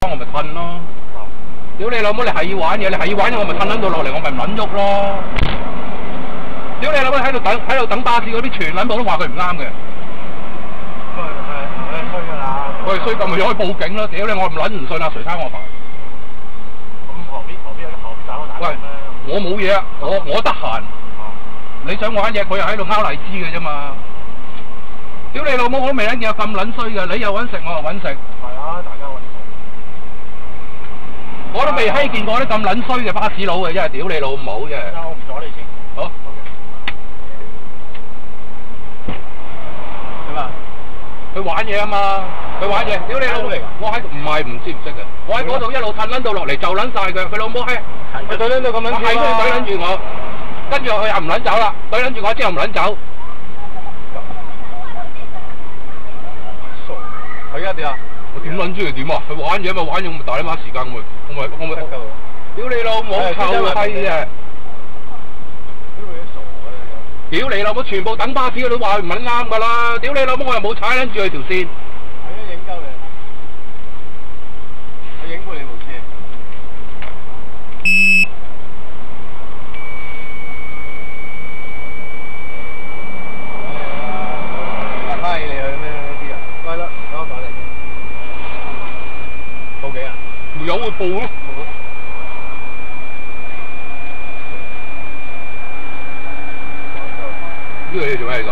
我咪褪咯。屌你老母！你係要玩嘢，你係要玩嘢，我咪褪撚到落嚟，我咪唔撚喐咯。屌你老母！喺度等巴士嗰啲全撚部都話佢唔啱嘅。衰㗎啦！佢衰咁咪可以報警咯！屌你！我唔撚唔信阿誰生我煩。咁旁邊打喂，我冇嘢啊！我得閒。你想玩嘢，佢又喺度拗荔枝嘅啫嘛！屌你老母！我都未撚見有咁撚衰嘅，你又揾食，我又揾食。係啊，大家揾食。我都未閪見過啲咁撚衰嘅巴士佬嘅，真係屌你老母啫！我唔阻你先。好。點啊？佢玩嘢啊嘛！佢玩嘢，屌你老母！我喺唔係唔知唔識嘅，我喺嗰度一路褪撚到落嚟就撚晒佢，佢老母閪！佢對撚到咁撚，係佢對撚住我，跟住佢又唔撚走啦，對撚住我之後唔撚走。佢而家點啊？我點撚知佢點啊？佢玩嘢咪玩嘢，我咪大你媽時間，我咪屌你老母臭閪啫！屌你老母！全部等巴士嗰度話唔撚啱㗎啦！屌你老母！我又冇踩撚住佢條線。佢一影鳩你，佢影過你部車。拉你去咩啲人？喂啦，等我打嚟先。報警啊？有會報咯。呢個嘢做咩嚟㗎？